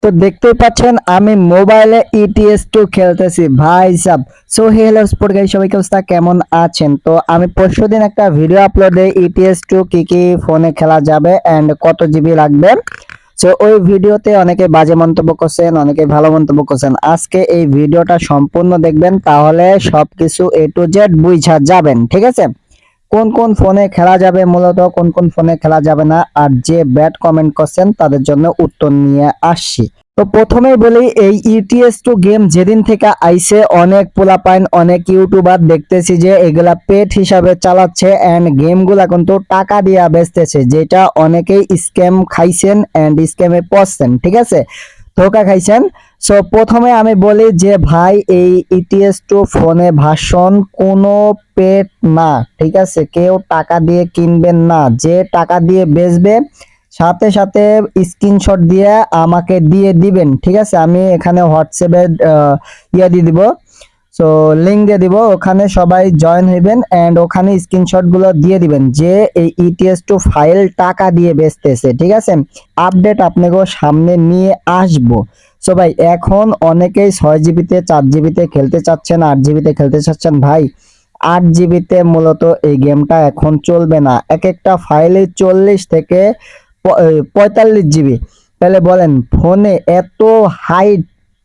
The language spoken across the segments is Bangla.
তো দেখতেই পাচ্ছেন আমি মোবাইলে ETS2 খেলতেছি ভাই sub. So hello sport guys, সবাই কি অবস্থা, কেমন আছেন? তো আমি পরশুদিন একটা ভিডিও আপলোড দেই ETS2 কি কি ফোনে খেলা যাবে এন্ড কত জিবি লাগবে। সো ওই ভিডিওতে অনেকে বাজে মন্তব্য করছেন, অনেকে ভালো মন্তব্য করছেন। আজকে এই ভিডিওটা সম্পূর্ণ দেখবেন, তাহলে সবকিছু A to Z বুঝা যাবেন, ঠিক আছে? কোন কোন ফোনে খেলা যাবে, মূলত কোন কোন ফোনে খেলা যাবে না, আর যে ব্যাড কমেন্ট করছেন তাদের জন্য উত্তর নিয়ে আসছি। তো প্রথমেই বলি, এই ETS2 গেম যেদিন থেকে আইছে অনেক পোলাপাইন, অনেক ইউটিউবার দেখতেছি যে এগুলা পেড হিসাবে চালাচ্ছে এন্ড গেমগুলা কিন্তু টাকা দিয়ে বেচতেছে, যেটা অনেকেই স্ক্যাম খাইছেন এন্ড স্ক্যামে পড়ছেন, ঠিক আছে? ধোকা খাইছেন। সো প্রথমে আমি বলি যে ভাই, এই ETS2 ফোনে ভার্সন কোনো পেড না, ঠিক আছে? কেউ টাকা দিয়ে কিনবেন না। যে টাকা দিয়ে বেচবে সাথে সাথে স্ক্রিনশট দিয়ে আমাকে দিয়ে দিবেন, ঠিক আছে? আমি এখানে হোয়াটসঅ্যাপে ইয়ে দিয়ে দিব, সো লিঙ্ক দিয়ে দিব, ওখানে সবাই জয়েন হইবেন এন্ড ওখানে স্ক্রিনশট গুলো দিয়ে দিবেন যে এই ETS2 ফাইল টাকা দিয়ে বেচতেছে, ঠিক আছে? আপডেট আপনাকে সামনে নিয়ে আসবো। সো ভাই, এখন অনেকেই 6 জিবিতে 4 জিবিতে খেলতে চাচ্ছেন, 8 জিবিতে খেলতে চাচ্ছেন। ভাই 8 জিবিতে মূলত এই গেমটা এখন চলবে না। এক একটা ফাইলে 40 থেকে 45 জিবি। তাহলে বলেন ফোনে এত হাই,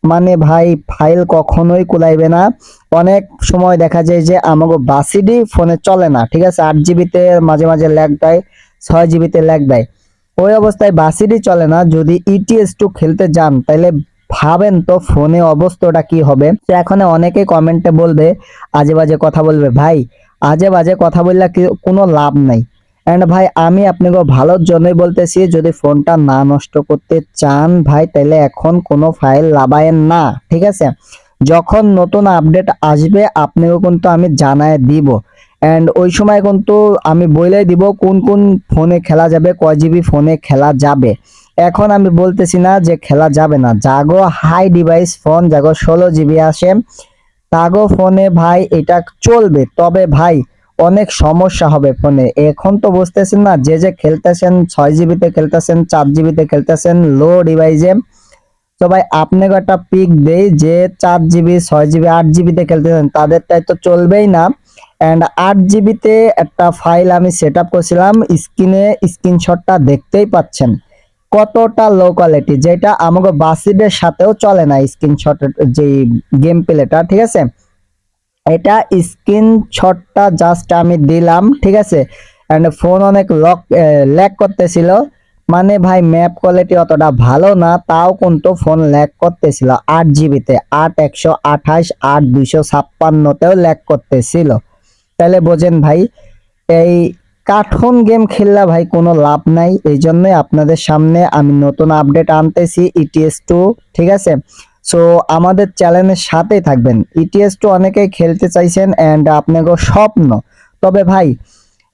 মানে ভাই ফাইল কখনোই কুলাইবে না। অনেক সময় দেখা যায় যে আমাকে বাসিডি ফোনে চলে না, ঠিক আছে? 8 জিবিতে মাঝে মাঝে ল্যাগ দেয়, 6 জিবিতে ল্যাগ দেয়। ওই অবস্থায় বাসিডি চলে না, যদি ETS2 খেলতে যান তাহলে ভাবেন তো ফোনে অবস্থাটা কি হবে। তো এখন অনেকে কমেন্টে বলবে, আজে বাজে কথা বলবে। ভাই আজে বাজে কথা বললে কোনো লাভ নাই। এন্ড ভাই আমি আপনাকে ভালোর জন্যই বলতেছি, যদি ফোনটা না নষ্ট করতে চান ভাই, তাহলে এখন কোনো ফাইল লাগায়েন না, ঠিক আছে? যখন নতুন আপডেট আসবে আপনাকে কিন্তু আমি জানায় দিব এন্ড ওই সময় কিন্তু আমি বলেই দিব কোন কোন ফোনে খেলা যাবে, কয় জিবি ফোনে খেলা যাবে। এখন আমি বলতেছি না যে খেলা যাবে না। জাগো হাই ডিভাইস ফোন, জাগো 16 জিবি আসে, তাগো ফোনে ভাই এটা চলবে। তবে ভাই অনেক সমস্যা হবে ফোনে। এখন তো বুঝতেছেন না, যে যে খেলতেছেন 6 জিবিতে খেলতেছেন, 4 জিবিতে খেলতেছেন লো ডিভাইসে। তো ভাই আপনাকে একটা পিক দেই, যে 4 জিবি 6 জিবি 8 জিবিতে খেলতেছেন তাদেরটাই তো চলবেই না। এন্ড 8 জিবিতে একটা ফাইল আমি সেট আপ করছিলাম, স্ক্রিনশটটা দেখতেই পাচ্ছেন কতটা লো কোয়ালিটি, যেটা আমাকে বাসিডের সাথেও চলে না। স্ক্রিনশটের যে গেম প্লেটা, ঠিক আছে? এটা স্ক্রিনশটটা জাস্ট আমি দিলাম, ঠিক আছে? এন্ড ফোন অনেক ল্যাগ করতেছিল, মানে ভাই ম্যাপ কোয়ালিটি অতটা ভালো না, তাও কিন্তু ফোন ল্যাগ করতেছিল। 8 জিবিতে 8 128 8 256তেও ল্যাগ করতেছিল। তাহলে বোঝেন ভাই, এই কার্টুন গেম খেললে ভাই কোনো লাভ নাই। এই জন্যই আপনাদের সামনে আমি নতুন আপডেট আনতেছি ETS2, ঠিক আছে? সো আমাদের চ্যানেলের সাথেই থাকবেন। ETS2 অনেকেই খেলতে চাইছেন এন্ড আপনাকে স্বপ্ন। তবে ভাই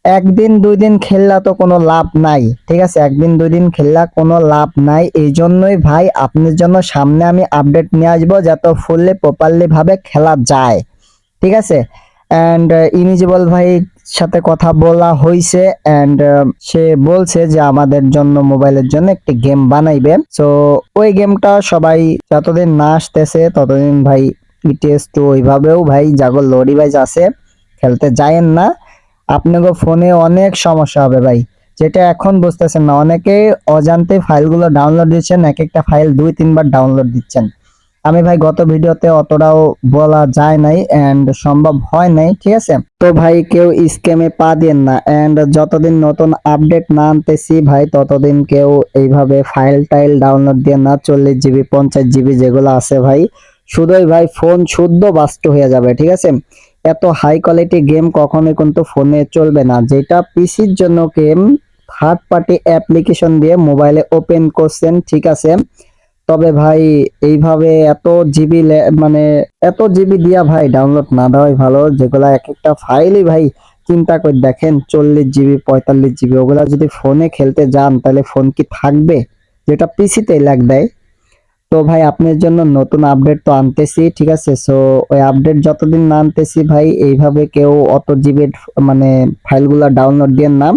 একদিন দুই দিন খেললা তো কোনো লাভ নাই, ঠিক আছে? একদিন দুই দিন খেললা কোনো লাভ নাই। এই জন্যই ভাই আপনার জন্য সামনে আমি আপডেট নিয়ে আসবো, যাতে ফুললি প্রপারলি ভাবে খেলা যায়, ঠিক আছে? এন্ড ইনিজিবল ভাই সাথে কথা বলা হয়েছে এন্ড সে বলছে যে আমাদের জন্য, মোবাইলের জন্য একটি গেম বানাইবে। সো ওই গেমটা সবাই যতদিন না আসতেছে ততদিন ভাই ETS2 ওইভাবেও ভাই যাগো লো ডিভাইস আছে খেলতে যায়েন না। আপনাকে ফোনে অনেক সমস্যা হবে ভাই, যেটা এখন বুঝতেছেন না। অনেকে অজান্তে ফাইলগুলো ডাউনলোড দিচ্ছেন, এক একটা ফাইল 2-3 বার ডাউনলোড দিচ্ছেন। আমি ভাই গত ভিডিওতে অতটাও বলা যায় নাই এন্ড সম্ভব হয় নাই, ঠিক আছে? তো ভাই কেউ স্ক্যামে পা দিয়েন না এন্ড যতদিন নতুন আপডেট না আনতেছি ভাই, ততদিন কেউ এইভাবে ফাইল টাইল ডাউনলোড দিয়ে না। 40 জিবি 50 জিবি যেগুলো আছে ভাই, শুধুই ভাই ফোন শুদ্ধ বাস্ট হয়ে যাবে, ঠিক আছে? এত হাই কোয়ালিটি গেম কখনোই কিন্তু ফোনে চলবে না। যেটা পিসির জন্য গেম, থার্ড পার্টি অ্যাপ্লিকেশন দিয়ে মোবাইলে ওপেন করছেন, ঠিক আছে? তবে ভাই এইভাবে মানে এত জিবি দিয়া ভাই ডাউনলোড না দেওয়াই ভালো। যেগুলা এক একটা ফাইলই ভাই, চিন্তা করে দেখেন 40 জিবি 45 জিবি, ওগুলা যদি ফোনে খেলতে যান তাহলে ফোন কি থাকবে, যেটা পিসিতে ল্যাগ দেয়। তো ভাই আপনার জন্য নতুন আপডেট তো আনতেছি, ঠিক আছে? সো ওই আপডেট যতদিন না আনতেছি ভাই, এইভাবে কেউ অত জিবির মানে ফাইলগুলা ডাউনলোড দিয়ে না।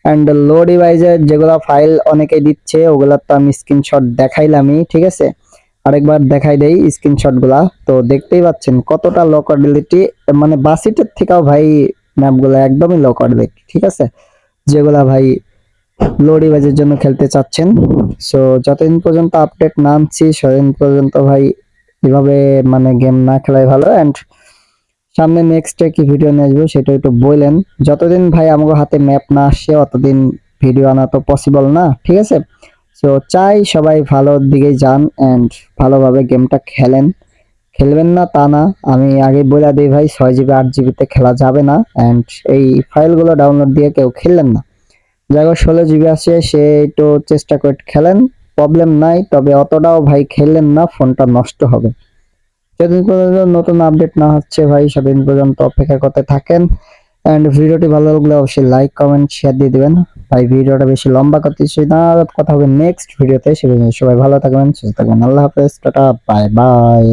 অ্যান্ড লো ডিভাইসের যেগুলো ফাইল অনেকে দিচ্ছে ওগুলা তো আমি স্ক্রিনশট দেখাইলামই, ঠিক আছে। আরেকবার দেখাই দেই স্ক্রিনশট গুলা, তো দেখতেই পাচ্ছেন কতটা লো কোয়ালিটি, মানে বাসিটের থেকেও ভাই ম্যাপগুলো একদমই লো কোয়ালিটি, ঠিক আছে। যেগুলা ভাই লো ডিভাইসের জন্য খেলতে চাচ্ছেন। সো যতদিন পর্যন্ত আপডেট না আনছি ততদিন পর্যন্ত ভাই এভাবে মানে গেম না খেলাই ভালো। অ্যান্ড সামনে নেক্সটে কি ভিডিও নিয়ে আসবো সেটা একটু বললেন। যতদিন ভাই আমার হাতে ম্যাপ না আসছে অতদিন ভিডিও আনা তো পসিবল না, ঠিক আছে। সো চাই সবাই ভালোর দিকে যান অ্যান্ড ভালোভাবে গেমটা খেলেন। খেলবেন না তা না, আমি আগে বলে দিই ভাই 6 জিবি 8 জিবিতে খেলা যাবে না। অ্যান্ড এই ফাইলগুলো ডাউনলোড দিয়ে কেউ খেললেন না। যাই হোক 16 জিবি আছে সে একটু চেষ্টা করে খেলেন, প্রবলেম নাই, তবে অতটাও ভাই খেললেন না, ফোনটা নষ্ট হবে। যতদিন পর্যন্ত নতুন আপডেট না হচ্ছে ভাই সেদিন পর্যন্ত অপেক্ষা করতে থাকেন। এন্ড ভিডিওটি ভালো লাগলে অবশ্যই লাইক কমেন্ট শেয়ার দিয়ে দিবেন। ভাই ভিডিওটা বেশি লম্বা করতেছি না, কথা হবে নেক্সট ভিডিওতে। সে পর্যন্ত সবাই ভালো থাকবেন, সুস্থ থাকবেন, আল্লাহ হাফেজ, টাটা, বাই বাই।